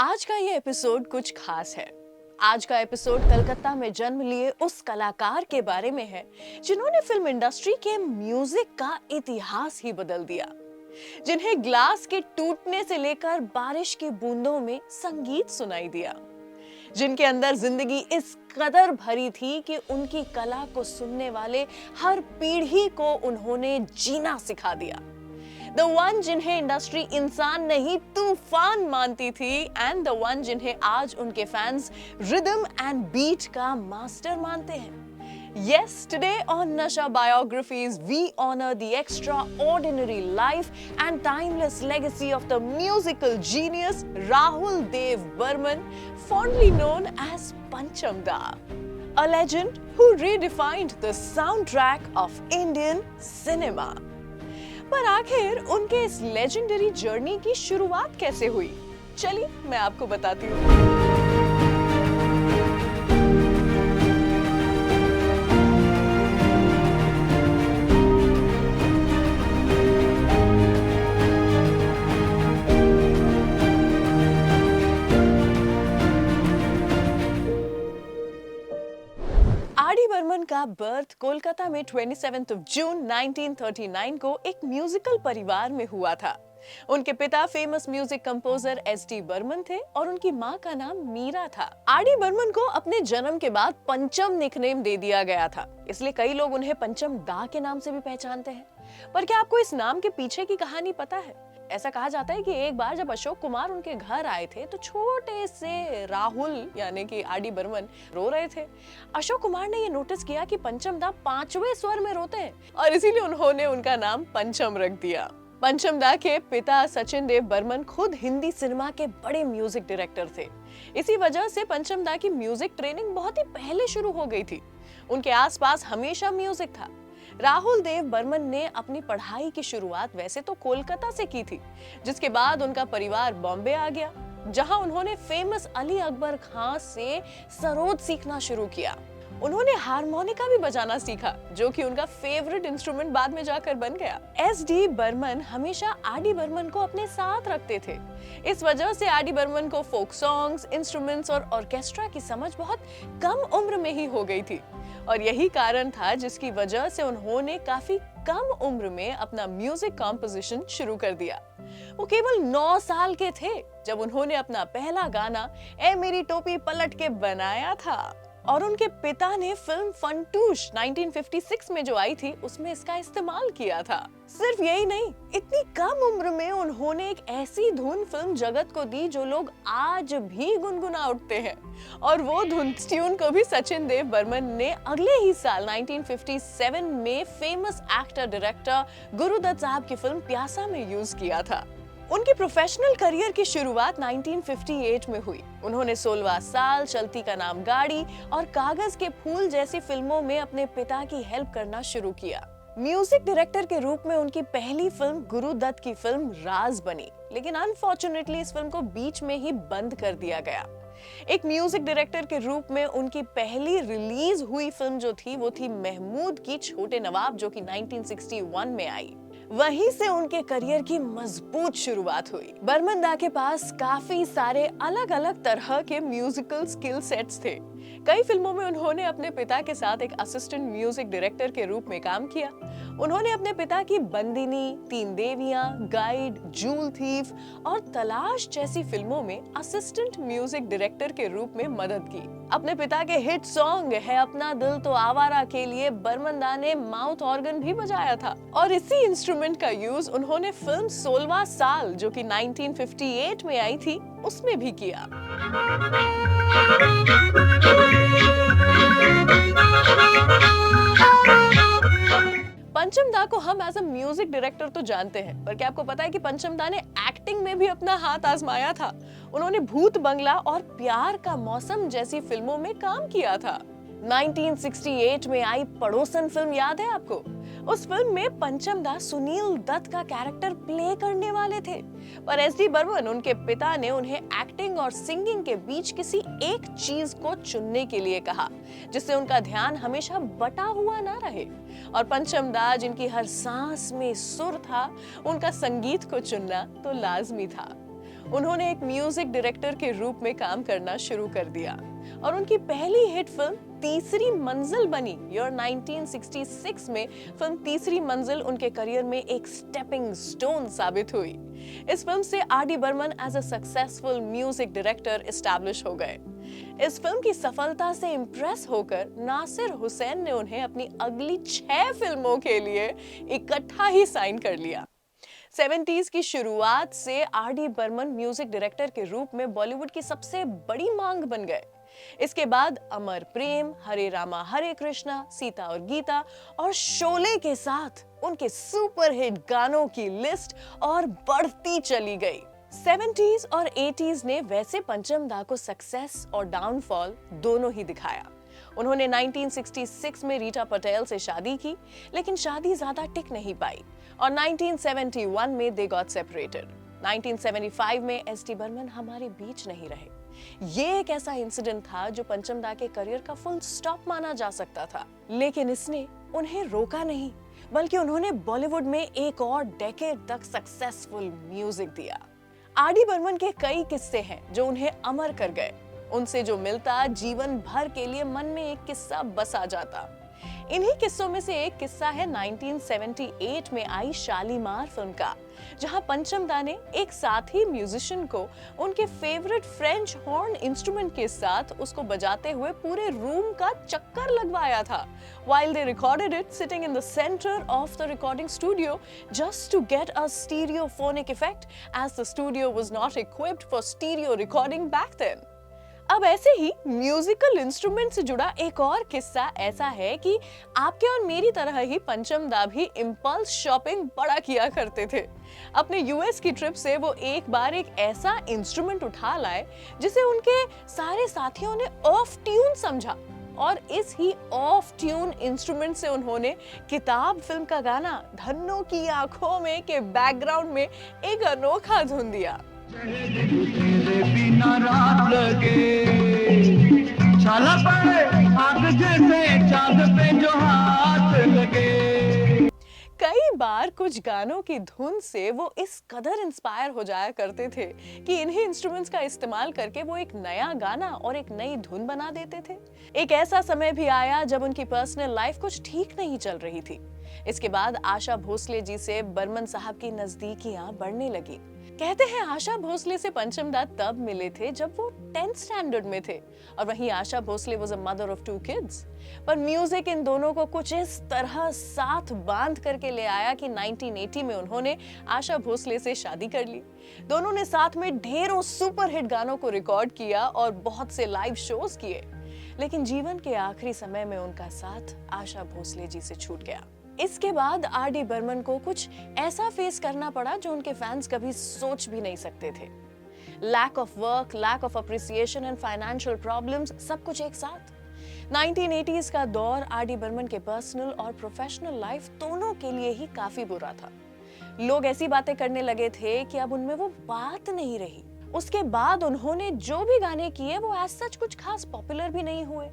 आज का ये एपिसोड कुछ खास है। आज का एपिसोड कलकत्ता में जन्म लिए उस कलाकार के बारे में है जिन्होंने फिल्म इंडस्ट्री के म्यूजिक का इतिहास ही बदल दिया, जिन्हें ग्लास के टूटने से लेकर बारिश की बूंदों में संगीत सुनाई दिया, जिनके अंदर जिंदगी इस कदर भरी थी कि उनकी कला को सुनने वाले हर पीढ़ी को उन्होंने जीना सिखा दिया। The one जिन्हें इंडस्ट्री इंसान नहीं तूफान मानती थी, एंड द वन जिन्हें आज उनके फैंस रिदम एंड बीट का मास्टर मानते हैं। Yes, today on Nasha Biographies, we honor the extraordinary life and timeless legacy of the musical genius Rahul Dev Burman, fondly known as Pancham Da, a legend who redefined the soundtrack of Indian cinema. पर आखिर उनके इस legendary journey की शुरुआत कैसे हुई, चलिए मैं आपको बताती हूँ। आर.डी. बर्मन का बर्थ कोलकाता में 27 जून 1939 को एक म्यूजिकल परिवार में हुआ था। उनके पिता famous music composer S D. Burman थे और उनकी मां का नाम मीरा था। आर.डी. बर्मन को अपने जन्म के बाद पंचम निकनेम दे दिया गया था, इसलिए कई लोग उन्हें पंचम दा के नाम से भी पहचानते हैं। पर क्या आपको इस नाम के पीछे की कहानी पता है? ऐसा कहा जाता है कि एक बार जब अशोक कुमार उनके घर आए थे तो छोटे से राहुल यानी कि आर.डी. बर्मन रो रहे थे। अशोक कुमार ने ये नोटिस किया कि पंचम दा 5वें स्वर में रोते हैं और इसीलिए उन्होंने उनका नाम पंचम रख दिया। पंचम दा के पिता सचिन देव बर्मन खुद हिंदी सिनेमा के बड़े म्यूजिक डायरेक्टर थे। इसी वजह से पंचम दा की म्यूजिक ट्रेनिंग बहुत ही पहले शुरू हो गई थी। उनके आसपास हमेशा म्यूजिक था। राहुल देव बर्मन ने अपनी पढ़ाई की शुरुआत वैसे तो कोलकाता से की थी, जिसके बाद उनका परिवार बॉम्बे आ गया, जहां उन्होंने फेमस अली अकबर खान से सरोद सीखना शुरू किया। उन्होंने हारमोनिका भी बजाना सीखा, जो कि उनका फेवरेट इंस्ट्रूमेंट बाद में जाकर बन गया। एस.डी. बर्मन हमेशा आर.डी. बर्मन को अपने साथ रखते थे। इस वजह से आर.डी. बर्मन को फोक सॉन्ग्स, इंस्ट्रूमेंट्स और ऑर्केस्ट्रा की समझ बहुत कम उम्र में ही हो गई थी, और यही कारण था जिसकी वजह से उन्होंने काफी कम उम्र में अपना म्यूजिक कॉम्पोजिशन शुरू कर दिया। वो केवल 9 साल के थे जब उन्होंने अपना पहला गाना ए मेरी टोपी पलट के बनाया था, और उनके पिता ने फिल्म फंटूश 1956 में जो आई थी उसमें इसका इस्तेमाल किया था। सिर्फ यही नहीं, इतनी कम उम्र में उन्होंने एक ऐसी धुन फिल्म जगत को दी जो लोग आज भी गुनगुना उठते हैं, और वो धुन ट्यून को भी सचिन देव बर्मन ने अगले ही साल 1957 में फेमस एक्टर डायरेक्टर गुरुदत्त साहब की फिल्म प्यासा में यूज किया था। उनकी प्रोफेशनल करियर की शुरुआत 1958 में हुई। उन्होंने 16वां साल चलती का नाम गाड़ी और कागज के फूल जैसी फिल्मों में अपने पिता की हेल्प करना शुरू किया। म्यूजिक डायरेक्टर के रूप में उनकी पहली फिल्म गुरुदत्त की फिल्म राज बनी, लेकिन अनफॉर्चुनेटली इस फिल्म को बीच में ही बंद कर दिया गया। एक म्यूजिक डायरेक्टर के रूप में उनकी पहली रिलीज हुई फिल्म जो थी वो थी महमूद की छोटे नवाब, जो कि 1961 में आई। वहीं से उनके करियर की मजबूत शुरुआत हुई। बर्मन दा के पास काफी सारे अलग अलग तरह के म्यूजिकल स्किल सेट्स थे। कई फिल्मों में उन्होंने अपने पिता के साथ एक असिस्टेंट म्यूजिक डायरेक्टर के रूप में काम किया। उन्होंने अपने पिता की बंदिनी, तीन देवियां, गाइड, जूल थीफ और तलाश जैसी फिल्मों में असिस्टेंट म्यूजिक डायरेक्टर के रूप में मदद की। अपने पिता के हिट सॉन्ग है अपना दिल तो आवारा के लिए बर्मन दा ने माउथ ऑर्गन भी बजाया था, और इसी इंस्ट्रूमेंट का यूज उन्होंने फिल्म 16वां साल जो कि 1958 में आई थी उसमें भी किया। पंचम दा को हम एज अ म्यूजिक डायरेक्टर तो जानते हैं, पर क्या आपको पता है कि पंचम दा ने एक्टिंग में भी अपना हाथ आजमाया था? उन्होंने भूत बंगला और प्यार का मौसम जैसी फिल्मों में काम किया था। 1968 में आई पड़ोसन फिल्म याद है आपको? उस फिल्म में पंचम दा सुनील दत्त का कैरेक्टर प्ले करने वाले थे, पर एस.डी. बर्मन उनके पिता ने उन्हें एक्टिंग और सिंगिंग के बीच किसी एक चीज को चुनने के लिए कहा, जिससे उनका ध्यान हमेशा बटा हुआ ना रहे, और पंचम दा जिनकी हर सांस में सुर था, उनका संगीत को चुनना तो लाजमी था। उन्होंने एक म्यूजिक डायरेक्टर के रूप में काम करना शुरू कर दिया और उनकी पहली हिट फिल्म तीसरी मंजिल बनी। ईयर 1966 में फिल्म तीसरी मंजिल उनके करियर में एक स्टेपिंग स्टोन साबित हुई। इस फिल्म से R D Burman as a successful music director establish हो गए। इस फिल्म की सफलता से इंप्रेस होकर नासिर हुसैन ने उन्हें अपनी अगली 6 फिल्मों के लिए इकट्ठा ही साइन कर लिया। 70s की शुरुआत से R D Burman music director के रूप में बॉलीवुड की सबसे बड़ी मांग बन गए। इसके बाद अमर प्रेम, हरे रामा हरे कृष्णा, सीता और गीता और शोले के साथ उनके सुपर हिट गानों की लिस्ट और बढ़ती चली गई। 70s और 80s ने वैसे पंचम दा को सक्सेस और डाउनफॉल दोनों ही दिखाया। उन्होंने 1966 में रीटा पटेल से शादी की, लेकिन शादी ज्यादा टिक नहीं पाई और 1971 में दे गॉट सेपरेटेड। 1975 में एस डी बर्मन हमारे बीच नहीं रहे। ये एक ऐसा इंसिडेंट था जो पंचम दा के करियर का फुल स्टॉप माना जा सकता था, लेकिन इसने उन्हें रोका नहीं, बल्कि उन्होंने बॉलीवुड में एक और डेकेड तक सक्सेसफुल म्यूजिक दिया। आर डी बर्मन के कई किस्से हैं जो उन्हें अमर कर गए। उनसे जो मिलता जीवन भर के लिए मन में एक किस्सा बस आ जाता। इन्हीं किस्सों में से एक किस्सा है 1978 में आई शालीमार फिल्म का, जहां पंचम दा ने एक साथी म्यूजिशियन को उनके फेवरेट फ्रेंच हॉर्न इंस्ट्रूमेंट के साथ उसको बजाते हुए पूरे रूम का चक्कर लगवाया था, while they recorded it sitting in the center of the recording studio just to get a stereophonic effect, as the studio was not equipped for stereo recording back then. अब ऐसे ही म्यूजिकल इंस्ट्रूमेंट से जुड़ा एक और किस्सा ऐसा है कि आपके और मेरी तरह ही पंचम दा भी इम्पल्स शॉपिंग बड़ा किया करते थे। अपने यूएस की ट्रिप से वो एक बार एक ऐसा इंस्ट्रूमेंट उठा लाए जिसे उनके सारे साथियों ने ऑफ ट्यून समझा, और इस ही ऑफ ट्यून इंस्ट्रूमेंट से उन्होंने किताब फिल्म का गाना धन्नो की आंखों में के बैकग्राउंड में एक अनोखा धुन दिया। बिना रात लगे छाला पड़े आग जैसे चांद पे जो हाथ लगे। कई बार कुछ गानों की धुन से वो इस कदर इंस्पायर हो जाया करते थे कि इन्हीं इंस्ट्रूमेंट्स का इस्तेमाल करके वो एक नया गाना और एक नई धुन बना देते थे। एक ऐसा समय भी आया जब उनकी पर्सनल लाइफ कुछ ठीक नहीं चल रही थी। इसके बाद आशा भोसले जी से बर्मन साहब की नजदीकियां बढ़ने लगी। कहते हैं आशा भोसले से पंचम दा तब मिले थे जब वो 10th स्टैंडर्ड में थे, और वहीं Asha Bhosle was a mother of 2 kids. पर म्यूजिक इन दोनों को कुछ इस तरह साथ बांध करके ले आया कि 1980 में उन्होंने आशा भोसले से शादी कर ली। दोनों ने साथ में ढेरों सुपर हिट गानों को रिकॉर्ड किया और बहुत से लाइव शोज किए, लेकिन जीवन के आखिरी समय में उनका साथ आशा भोसले जी से छूट गया। इसके बाद आर डी बर्मन को कुछ ऐसा फेस करना पड़ा जो उनके फैंस कभी सोच भी नहीं सकते थे। Lack of work, lack of appreciation and financial problems, सब कुछ एक साथ। 1980s का दौर आर डी बर्मन के पर्सनल और प्रोफेशनल लाइफ दोनों के लिए ही काफी बुरा था। लोग ऐसी बातें करने लगे थे कि अब उनमें वो बात नहीं रही। उसके बाद उन्होंने जो भी गाने किए वो एज सच कुछ खास पॉपुलर भी नहीं हुए।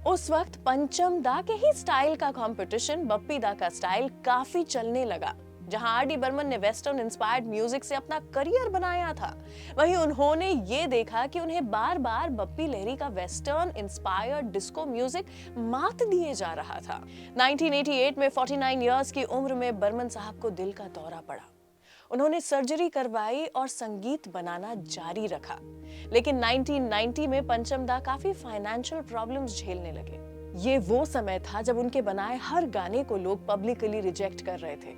उस वक्त पंचम दा के ही स्टाइल का कंपटीशन बप्पी दा का स्टाइल काफी चलने लगा। जहां आर डी बर्मन ने वेस्टर्न इंस्पायर्ड म्यूजिक से अपना करियर बनाया था, वहीं उन्होंने ये देखा कि उन्हें बार बार बप्पी लहरी का वेस्टर्न इंस्पायर्ड डिस्को म्यूजिक मात दिए जा रहा था। 1988 में 49 इयर्स की उम्र में बर्मन साहब को दिल का दौरा पड़ा। उन्होंने सर्जरी करवाई और संगीत बनाना जारी रखा, लेकिन 1990 में पंचम दा काफी फाइनेंशियल प्रॉब्लम्स झेलने लगे। ये वो समय था जब उनके बनाए हर गाने को लोग पब्लिकली रिजेक्ट कर रहे थे।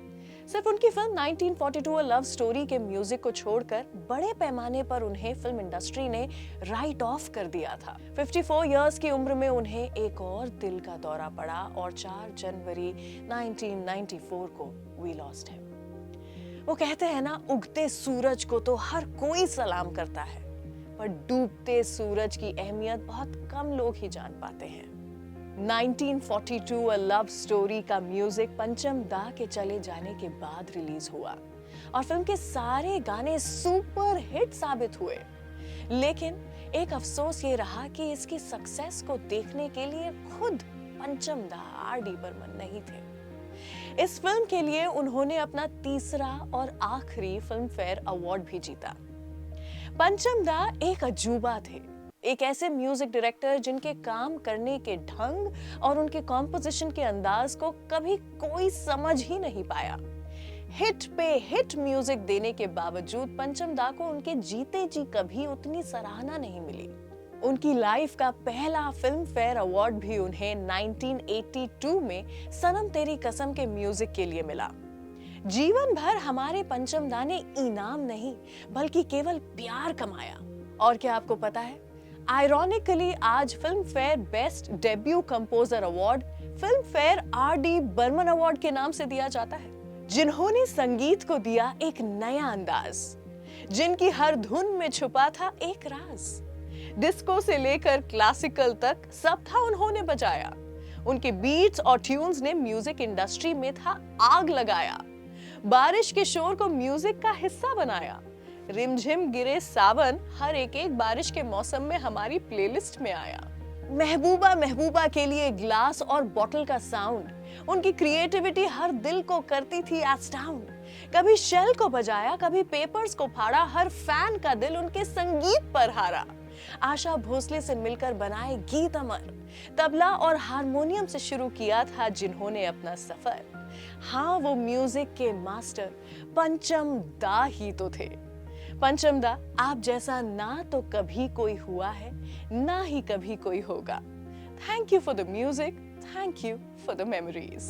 सिर्फ उनकी फिल्म 1942 अ लव स्टोरी के म्यूजिक को छोड़कर बड़े पैमाने पर उन्हें फिल्म इंडस्ट्री ने राइट ऑफ कर दिया था। 54 इयर्स की उम्र में उन्हें एक और दिल का दौरा पड़ा और 4 जनवरी 1994 को वी लॉस्ट हिम। वो कहते हैं ना, उगते सूरज को तो हर कोई सलाम करता है, पर डूबते सूरज की अहमियत बहुत कम लोग ही जान पाते हैं। 1942 अ लव स्टोरी का म्यूजिक पंचम दा के चले जाने के बाद रिलीज हुआ और फिल्म के सारे गाने सुपर हिट साबित हुए। लेकिन एक अफसोस ये रहा कि इसकी सक्सेस को देखने के लिए खुद पंचम दा आर डी बर्मन नहीं थे। इस फिल्म के लिए उन्होंने अपना तीसरा और आखिरी फिल्म फेयर अवार्ड भी जीता। पंचम दा एक अजूबा थे, एक ऐसे म्यूजिक डायरेक्टर जिनके काम करने के ढंग और उनके कॉम्पोजिशन के अंदाज को कभी कोई समझ ही नहीं पाया। हिट पे हिट म्यूजिक देने के बावजूद पंचम दा को उनके जीते जी कभी उतनी सराहना नहीं मिली। उनकी लाइफ का पहला फिल्म फेयर अवार्ड भी उन्हें 1982 में सनम तेरी कसम के म्यूजिक के लिए मिला। जीवन भर हमारे पंचम दा ने इनाम नहीं बल्कि केवल प्यार कमाया। और क्या आपको पता है, आयरॉनिकली आज Filmfare best debut composer award Filmfare R D. Burman award के नाम से दिया जाता है, जिन्होंने संगीत को दिया एक नया अंदाज, जिनकी हर धुन में छुपा था एक राज। डिस्को से लेकर क्लासिकल तक सब था उन्होंने बजाया। उनके बीट्स और ट्यून्स ने म्यूजिक इंडस्ट्री में था आग लगाया। बारिश के शोर को म्यूजिक का हिस्सा बनाया। रिमझिम गिरे सावन हर एक बारिश के मौसम में हमारी प्लेलिस्ट में आया। महबूबा महबूबा के लिए ग्लास और बॉटल का साउंड, उनकी क्रिएटिविटी हर दिल को करती थी एस्टाउंड। कभी शेल को बजाया, कभी पेपर्स को फाड़ा, हर फैन का दिल उनके संगीत पर हारा। आशा भोसले से मिलकर बनाए गीत अमर, तबला और हारमोनियम से शुरू किया था जिन्होंने अपना सफर। हाँ, वो म्यूजिक के मास्टर पंचम दा ही तो थे। पंचम दा, आप जैसा ना तो कभी कोई हुआ है, ना ही कभी कोई होगा। Thank you for the music, thank you for the memories.